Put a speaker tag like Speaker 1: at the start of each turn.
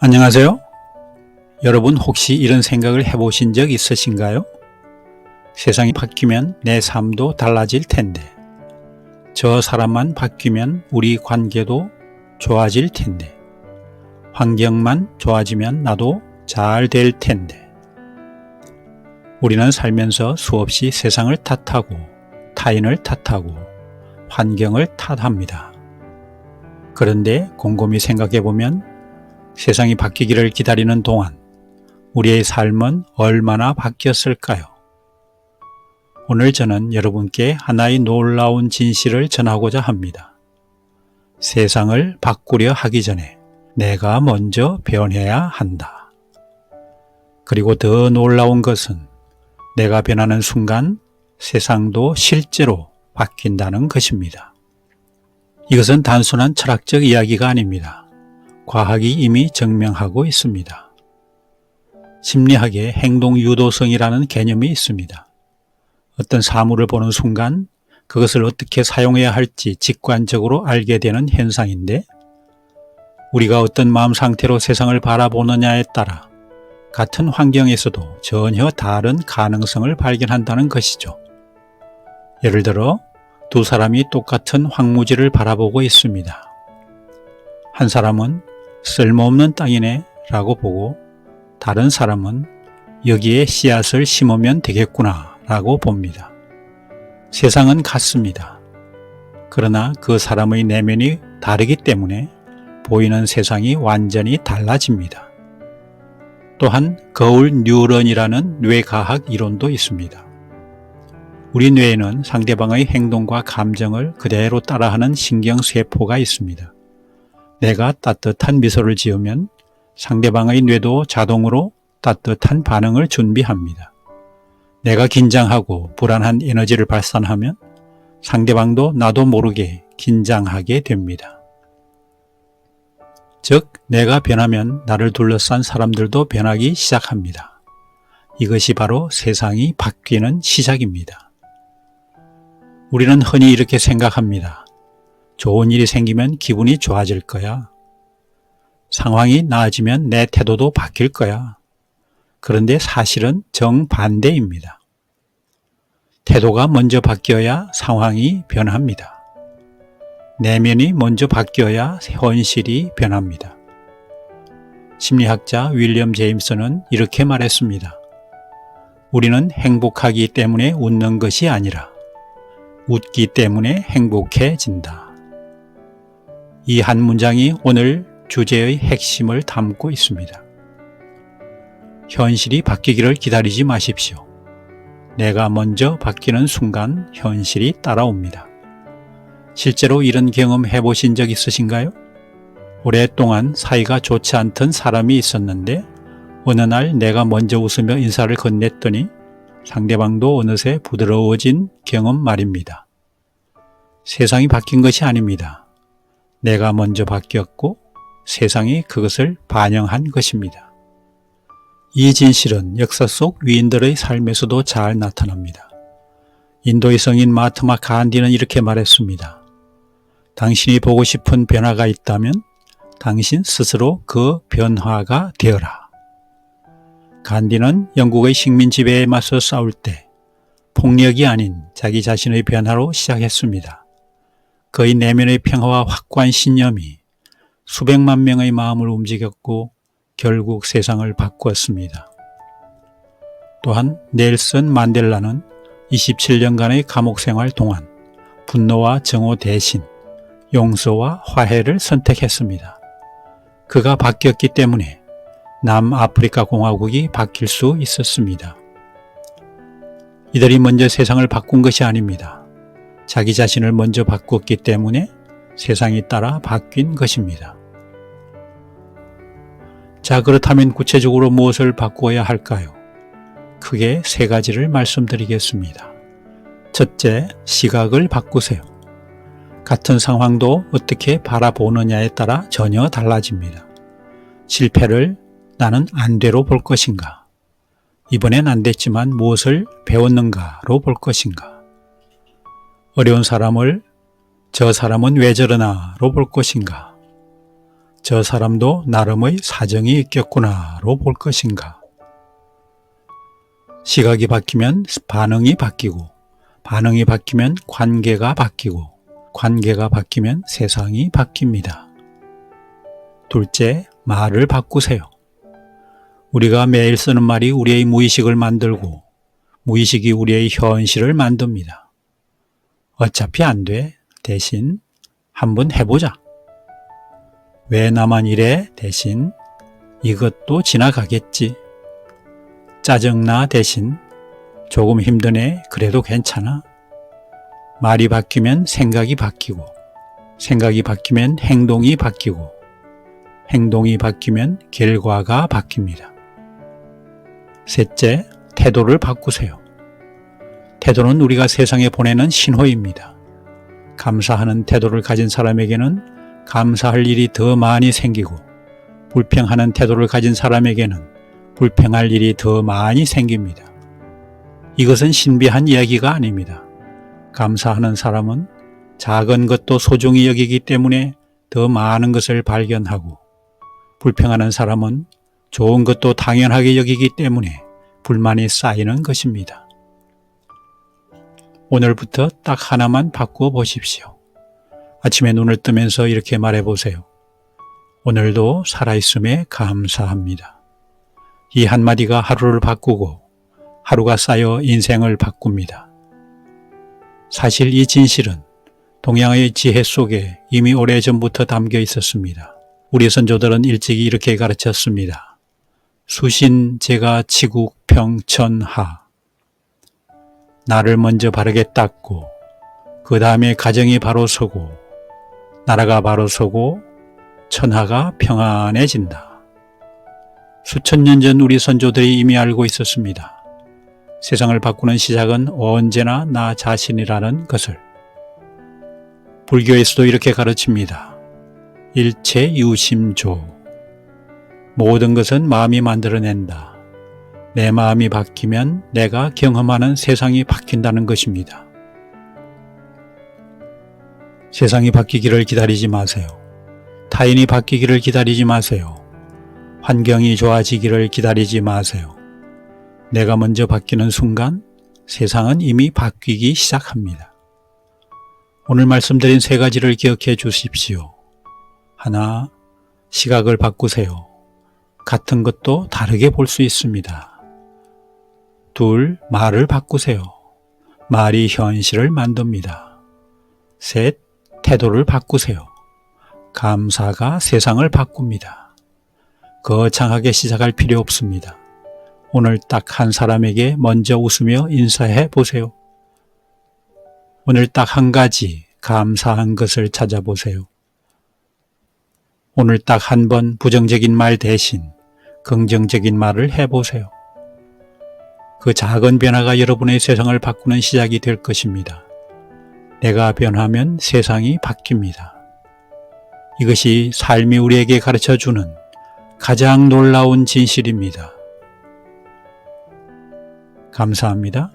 Speaker 1: 안녕하세요. 여러분 혹시 이런 생각을 해보신 적 있으신가요? 세상이 바뀌면 내 삶도 달라질 텐데, 저 사람만 바뀌면 우리 관계도 좋아질 텐데, 환경만 좋아지면 나도 잘 될 텐데. 우리는 살면서 수없이 세상을 탓하고 타인을 탓하고 환경을 탓합니다. 그런데 곰곰이 생각해보면 세상이 바뀌기를 기다리는 동안 우리의 삶은 얼마나 바뀌었을까요? 오늘 저는 여러분께 하나의 놀라운 진실을 전하고자 합니다. 세상을 바꾸려 하기 전에 내가 먼저 변해야 한다. 그리고 더 놀라운 것은 내가 변하는 순간 세상도 실제로 바뀐다는 것입니다. 이것은 단순한 철학적 이야기가 아닙니다. 과학이 이미 증명하고 있습니다. 심리학에 행동 유도성이라는 개념이 있습니다. 어떤 사물을 보는 순간 그것을 어떻게 사용해야 할지 직관적으로 알게 되는 현상인데, 우리가 어떤 마음 상태로 세상을 바라보느냐에 따라 같은 환경에서도 전혀 다른 가능성을 발견한다는 것이죠. 예를 들어 두 사람이 똑같은 황무지를 바라보고 있습니다. 한 사람은 쓸모없는 땅이네 라고 보고, 다른 사람은 여기에 씨앗을 심으면 되겠구나 라고 봅니다. 세상은 같습니다. 그러나 그 사람의 내면이 다르기 때문에 보이는 세상이 완전히 달라집니다. 또한 거울 뉴런이라는 뇌과학 이론도 있습니다. 우리 뇌에는 상대방의 행동과 감정을 그대로 따라하는 신경세포가 있습니다. 내가 따뜻한 미소를 지으면 상대방의 뇌도 자동으로 따뜻한 반응을 준비합니다. 내가 긴장하고 불안한 에너지를 발산하면 상대방도 나도 모르게 긴장하게 됩니다. 즉, 내가 변하면 나를 둘러싼 사람들도 변하기 시작합니다. 이것이 바로 세상이 바뀌는 시작입니다. 우리는 흔히 이렇게 생각합니다. 좋은 일이 생기면 기분이 좋아질 거야. 상황이 나아지면 내 태도도 바뀔 거야. 그런데 사실은 정반대입니다. 태도가 먼저 바뀌어야 상황이 변합니다. 내면이 먼저 바뀌어야 현실이 변합니다. 심리학자 윌리엄 제임스는 이렇게 말했습니다. 우리는 행복하기 때문에 웃는 것이 아니라 웃기 때문에 행복해진다. 이 한 문장이 오늘 주제의 핵심을 담고 있습니다. 현실이 바뀌기를 기다리지 마십시오. 내가 먼저 바뀌는 순간 현실이 따라옵니다. 실제로 이런 경험 해보신 적 있으신가요? 오랫동안 사이가 좋지 않던 사람이 있었는데 어느 날 내가 먼저 웃으며 인사를 건넸더니 상대방도 어느새 부드러워진 경험 말입니다. 세상이 바뀐 것이 아닙니다. 내가 먼저 바뀌었고 세상이 그것을 반영한 것입니다. 이 진실은 역사 속 위인들의 삶에서도 잘 나타납니다. 인도의 성인 마하트마 간디는 이렇게 말했습니다. 당신이 보고 싶은 변화가 있다면 당신 스스로 그 변화가 되어라. 간디는 영국의 식민 지배에 맞서 싸울 때 폭력이 아닌 자기 자신의 변화로 시작했습니다. 그의 내면의 평화와 확고한 신념이 수백만 명의 마음을 움직였고 결국 세상을 바꾸었습니다. 또한 넬슨 만델라는 27년간의 감옥 생활 동안 분노와 정오 대신 용서와 화해를 선택했습니다. 그가 바뀌었기 때문에 남아프리카 공화국이 바뀔 수 있었습니다. 이들이 먼저 세상을 바꾼 것이 아닙니다. 자기 자신을 먼저 바꿨기 때문에 세상이 따라 바뀐 것입니다. 자, 그렇다면 구체적으로 무엇을 바꾸어야 할까요? 크게 세 가지를 말씀드리겠습니다. 첫째, 시각을 바꾸세요. 같은 상황도 어떻게 바라보느냐에 따라 전혀 달라집니다. 실패를 나는 안 돼로 볼 것인가? 이번엔 안 됐지만 무엇을 배웠는가로 볼 것인가? 어려운 사람을 저 사람은 왜 저러나로 볼 것인가? 저 사람도 나름의 사정이 있겠구나로 볼 것인가. 시각이 바뀌면 반응이 바뀌고, 반응이 바뀌면 관계가 바뀌고, 관계가 바뀌면 세상이 바뀝니다. 둘째, 말을 바꾸세요. 우리가 매일 쓰는 말이 우리의 무의식을 만들고 무의식이 우리의 현실을 만듭니다. 어차피 안 돼. 대신 한번 해보자. 왜 나만 이래? 대신 이것도 지나가겠지. 짜증나? 대신 조금 힘드네. 그래도 괜찮아. 말이 바뀌면 생각이 바뀌고, 생각이 바뀌면 행동이 바뀌고, 행동이 바뀌면 결과가 바뀝니다. 셋째, 태도를 바꾸세요. 태도는 우리가 세상에 보내는 신호입니다. 감사하는 태도를 가진 사람에게는 감사할 일이 더 많이 생기고, 불평하는 태도를 가진 사람에게는 불평할 일이 더 많이 생깁니다. 이것은 신비한 이야기가 아닙니다. 감사하는 사람은 작은 것도 소중히 여기기 때문에 더 많은 것을 발견하고, 불평하는 사람은 좋은 것도 당연하게 여기기 때문에 불만이 쌓이는 것입니다. 오늘부터 딱 하나만 바꾸어 보십시오. 아침에 눈을 뜨면서 이렇게 말해 보세요. 오늘도 살아있음에 감사합니다. 이 한마디가 하루를 바꾸고 하루가 쌓여 인생을 바꿉니다. 사실 이 진실은 동양의 지혜 속에 이미 오래전부터 담겨 있었습니다. 우리 선조들은 일찍이 이렇게 가르쳤습니다. 수신, 제가, 치국, 평, 천, 하. 나를 먼저 바르게 닦고 그 다음에 가정이 바로 서고 나라가 바로 서고 천하가 평안해진다. 수천 년 전 우리 선조들이 이미 알고 있었습니다. 세상을 바꾸는 시작은 언제나 나 자신이라는 것을. 불교에서도 이렇게 가르칩니다. 일체 유심조. 모든 것은 마음이 만들어낸다. 내 마음이 바뀌면 내가 경험하는 세상이 바뀐다는 것입니다. 세상이 바뀌기를 기다리지 마세요. 타인이 바뀌기를 기다리지 마세요. 환경이 좋아지기를 기다리지 마세요. 내가 먼저 바뀌는 순간 세상은 이미 바뀌기 시작합니다. 오늘 말씀드린 세 가지를 기억해 주십시오. 하나, 시각을 바꾸세요. 같은 것도 다르게 볼 수 있습니다. 둘, 말을 바꾸세요. 말이 현실을 만듭니다. 셋, 태도를 바꾸세요. 감사가 세상을 바꿉니다. 거창하게 시작할 필요 없습니다. 오늘 딱 한 사람에게 먼저 웃으며 인사해 보세요. 오늘 딱 한 가지 감사한 것을 찾아보세요. 오늘 딱 한 번 부정적인 말 대신 긍정적인 말을 해보세요. 그 작은 변화가 여러분의 세상을 바꾸는 시작이 될 것입니다. 내가 변하면 세상이 바뀝니다. 이것이 삶이 우리에게 가르쳐주는 가장 놀라운 진실입니다. 감사합니다.